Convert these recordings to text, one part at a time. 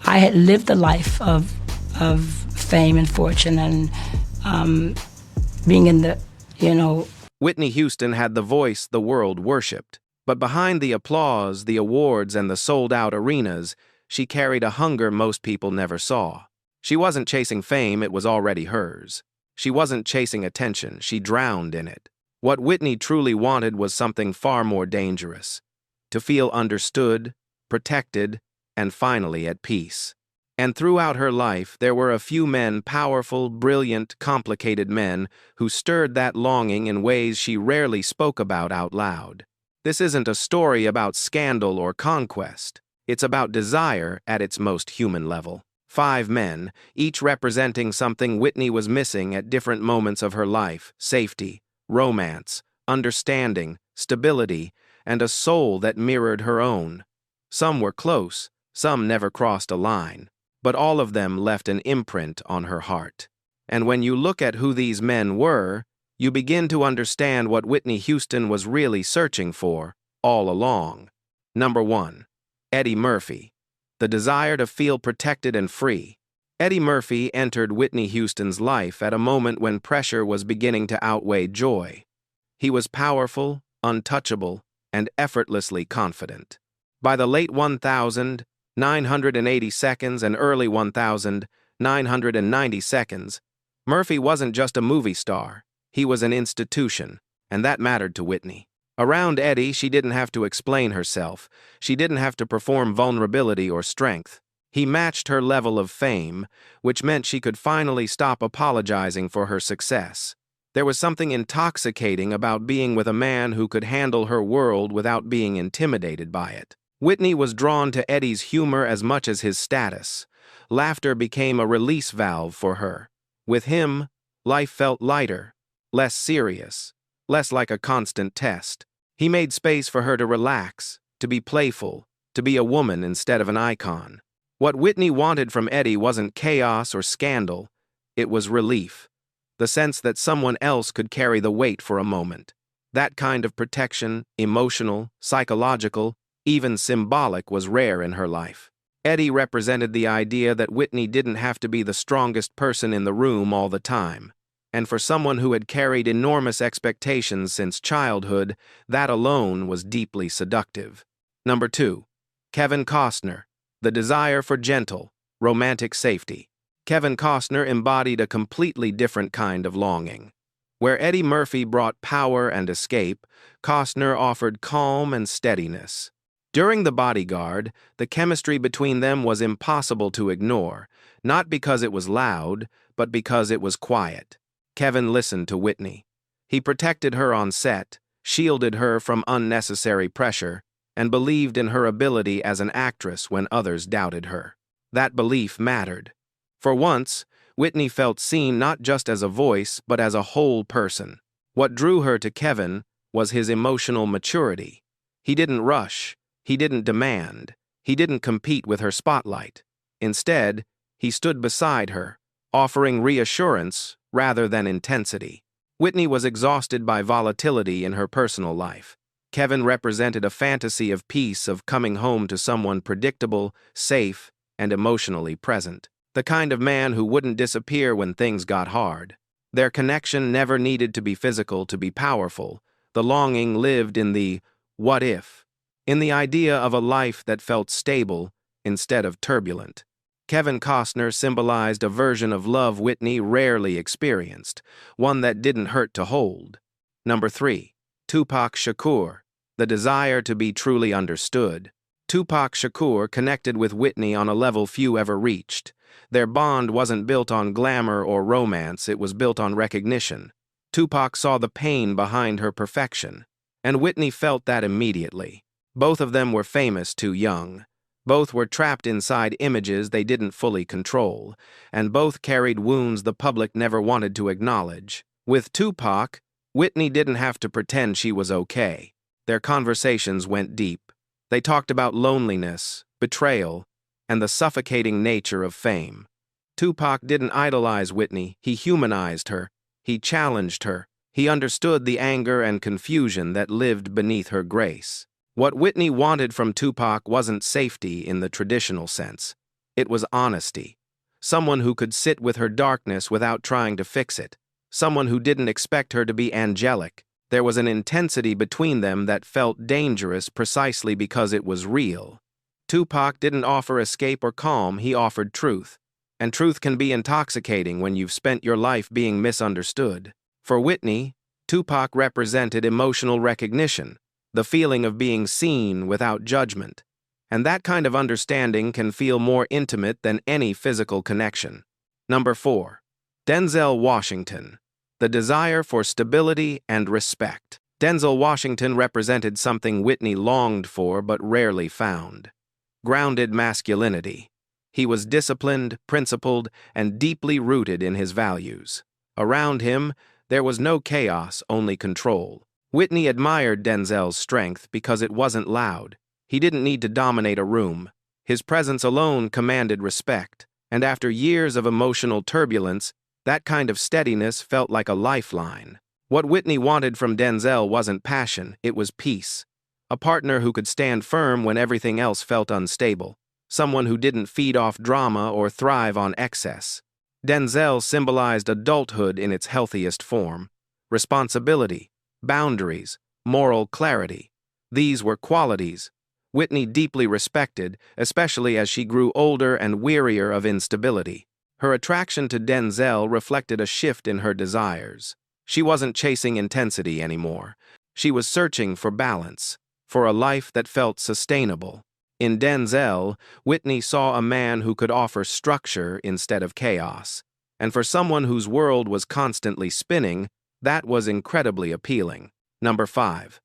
I had lived a life of fame and fortune and being in the, you know. Whitney Houston had the voice the world worshipped, but behind the applause, the awards, and the sold-out arenas, she carried a hunger most people never saw. She wasn't chasing fame, it was already hers. She wasn't chasing attention, she drowned in it. What Whitney truly wanted was something far more dangerous: to feel understood, protected, and finally at peace. And throughout her life, there were a few men, powerful, brilliant, complicated men, who stirred that longing in ways she rarely spoke about out loud. This isn't a story about scandal or conquest. It's about desire at its most human level. 5 men, each representing something Whitney was missing at different moments of her life: safety, romance, understanding, stability, and a soul that mirrored her own. Some were close, some never crossed a line, but all of them left an imprint on her heart. And when you look at who these men were, you begin to understand what Whitney Houston was really searching for all along. Number 1. Eddie Murphy. The desire to feel protected and free. Eddie Murphy entered Whitney Houston's life at a moment when pressure was beginning to outweigh joy. He was powerful, untouchable, and effortlessly confident. By the late 1980s and early 1990s, Murphy wasn't just a movie star, he was an institution, and that mattered to Whitney. Around Eddie, she didn't have to explain herself. She didn't have to perform vulnerability or strength. He matched her level of fame, which meant she could finally stop apologizing for her success. There was something intoxicating about being with a man who could handle her world without being intimidated by it. Whitney was drawn to Eddie's humor as much as his status. Laughter became a release valve for her. With him, life felt lighter, less serious, less like a constant test. He made space for her to relax, to be playful, to be a woman instead of an icon. What Whitney wanted from Eddie wasn't chaos or scandal, it was relief. The sense that someone else could carry the weight for a moment. That kind of protection, emotional, psychological, even symbolic, was rare in her life. Eddie represented the idea that Whitney didn't have to be the strongest person in the room all the time. And for someone who had carried enormous expectations since childhood, that alone was deeply seductive. Number 2. Kevin Costner. The desire for gentle, romantic safety. Kevin Costner embodied a completely different kind of longing. Where Eddie Murphy brought power and escape, Costner offered calm and steadiness. During The Bodyguard, the chemistry between them was impossible to ignore, not because it was loud, but because it was quiet. Kevin listened to Whitney. He protected her on set, shielded her from unnecessary pressure, and believed in her ability as an actress when others doubted her. That belief mattered. For once, Whitney felt seen not just as a voice, but as a whole person. What drew her to Kevin was his emotional maturity. He didn't rush, he didn't demand, he didn't compete with her spotlight. Instead, he stood beside her, offering reassurance rather than intensity. Whitney was exhausted by volatility in her personal life. Kevin represented a fantasy of peace, of coming home to someone predictable, safe, and emotionally present. The kind of man who wouldn't disappear when things got hard. Their connection never needed to be physical to be powerful. The longing lived in the what if, in the idea of a life that felt stable instead of turbulent. Kevin Costner symbolized a version of love Whitney rarely experienced, one that didn't hurt to hold. Number 3. Tupac Shakur. The desire to be truly understood. Tupac Shakur connected with Whitney on a level few ever reached. Their bond wasn't built on glamour or romance, it was built on recognition. Tupac saw the pain behind her perfection, and Whitney felt that immediately. Both of them were famous too young. Both were trapped inside images they didn't fully control, and both carried wounds the public never wanted to acknowledge. With Tupac, Whitney didn't have to pretend she was okay. Their conversations went deep. They talked about loneliness, betrayal, and the suffocating nature of fame. Tupac didn't idolize Whitney, he humanized her. He challenged her. He understood the anger and confusion that lived beneath her grace. What Whitney wanted from Tupac wasn't safety in the traditional sense. It was honesty. Someone who could sit with her darkness without trying to fix it. Someone who didn't expect her to be angelic. There was an intensity between them that felt dangerous precisely because it was real. Tupac didn't offer escape or calm, he offered truth. And truth can be intoxicating when you've spent your life being misunderstood. For Whitney, Tupac represented emotional recognition, the feeling of being seen without judgment. And that kind of understanding can feel more intimate than any physical connection. Number 4. Denzel Washington. The desire for stability and respect. Denzel Washington represented something Whitney longed for but rarely found. Grounded masculinity. He was disciplined, principled, and deeply rooted in his values. Around him, there was no chaos, only control. Whitney admired Denzel's strength because it wasn't loud. He didn't need to dominate a room. His presence alone commanded respect, and after years of emotional turbulence, that kind of steadiness felt like a lifeline. What Whitney wanted from Denzel wasn't passion, it was peace. A partner who could stand firm when everything else felt unstable. Someone who didn't feed off drama or thrive on excess. Denzel symbolized adulthood in its healthiest form. Responsibility, boundaries, moral clarity. These were qualities Whitney deeply respected, especially as she grew older and wearier of instability. Her attraction to Denzel reflected a shift in her desires. She wasn't chasing intensity anymore. She was searching for balance, for a life that felt sustainable. In Denzel, Whitney saw a man who could offer structure instead of chaos. And for someone whose world was constantly spinning, that was incredibly appealing. Number 5.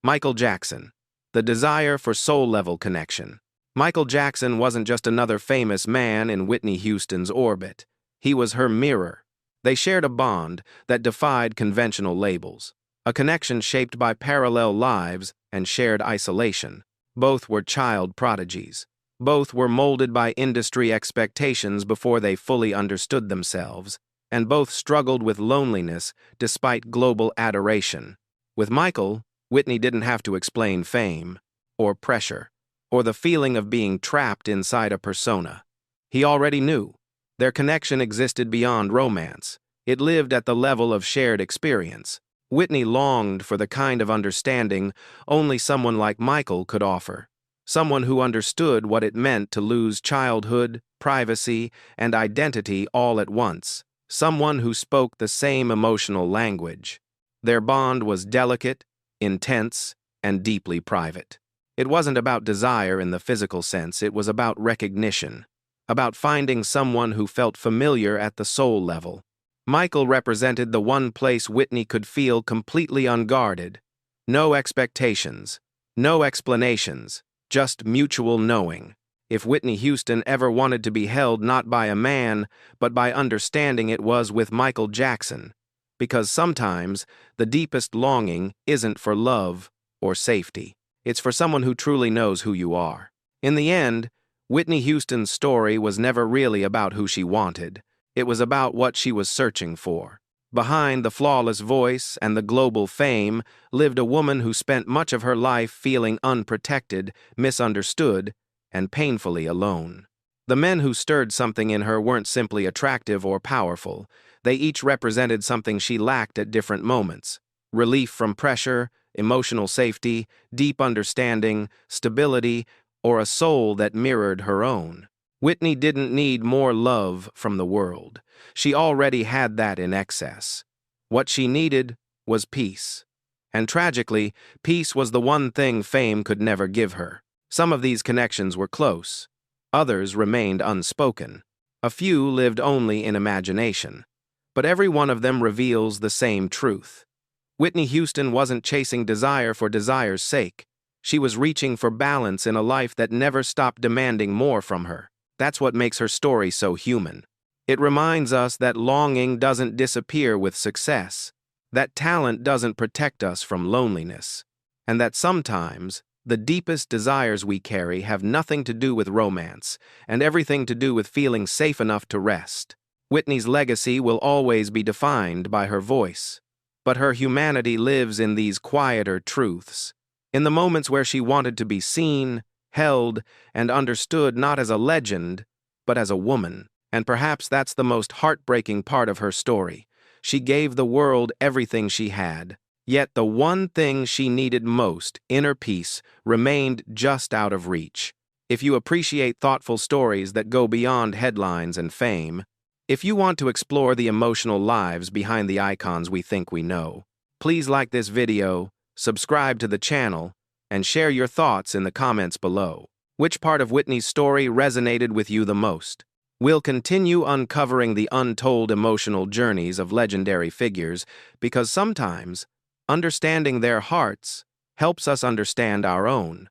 Michael Jackson. The desire for soul-level connection. Michael Jackson wasn't just another famous man in Whitney Houston's orbit. He was her mirror. They shared a bond that defied conventional labels. A connection shaped by parallel lives and shared isolation. Both were child prodigies. Both were molded by industry expectations before they fully understood themselves, and both struggled with loneliness despite global adoration. With Michael, Whitney didn't have to explain fame, or pressure, or the feeling of being trapped inside a persona. He already knew. Their connection existed beyond romance. It lived at the level of shared experience. Whitney longed for the kind of understanding only someone like Michael could offer. Someone who understood what it meant to lose childhood, privacy, and identity all at once. Someone who spoke the same emotional language. Their bond was delicate, intense, and deeply private. It wasn't about desire in the physical sense, it was about recognition. About finding someone who felt familiar at the soul level. Michael represented the one place Whitney could feel completely unguarded. No expectations, no explanations, just mutual knowing. If Whitney Houston ever wanted to be held not by a man, but by understanding, it was with Michael Jackson. Because sometimes the deepest longing isn't for love or safety. It's for someone who truly knows who you are. In the end, Whitney Houston's story was never really about who she wanted. It was about what she was searching for. Behind the flawless voice and the global fame lived a woman who spent much of her life feeling unprotected, misunderstood, and painfully alone. The men who stirred something in her weren't simply attractive or powerful. They each represented something she lacked at different moments. Relief from pressure, emotional safety, deep understanding, stability, or a soul that mirrored her own. Whitney didn't need more love from the world. She already had that in excess. What she needed was peace. And tragically, peace was the one thing fame could never give her. Some of these connections were close. Others remained unspoken. A few lived only in imagination. But every one of them reveals the same truth. Whitney Houston wasn't chasing desire for desire's sake. She was reaching for balance in a life that never stopped demanding more from her. That's what makes her story so human. It reminds us that longing doesn't disappear with success, that talent doesn't protect us from loneliness, and that sometimes the deepest desires we carry have nothing to do with romance and everything to do with feeling safe enough to rest. Whitney's legacy will always be defined by her voice, but her humanity lives in these quieter truths, in the moments where she wanted to be seen, held, and understood not as a legend, but as a woman. And perhaps that's the most heartbreaking part of her story. She gave the world everything she had. Yet the one thing she needed most, inner peace, remained just out of reach. If you appreciate thoughtful stories that go beyond headlines and fame, if you want to explore the emotional lives behind the icons we think we know, please like this video, subscribe to the channel, and share your thoughts in the comments below. Which part of Whitney's story resonated with you the most? We'll continue uncovering the untold emotional journeys of legendary figures because sometimes understanding their hearts helps us understand our own.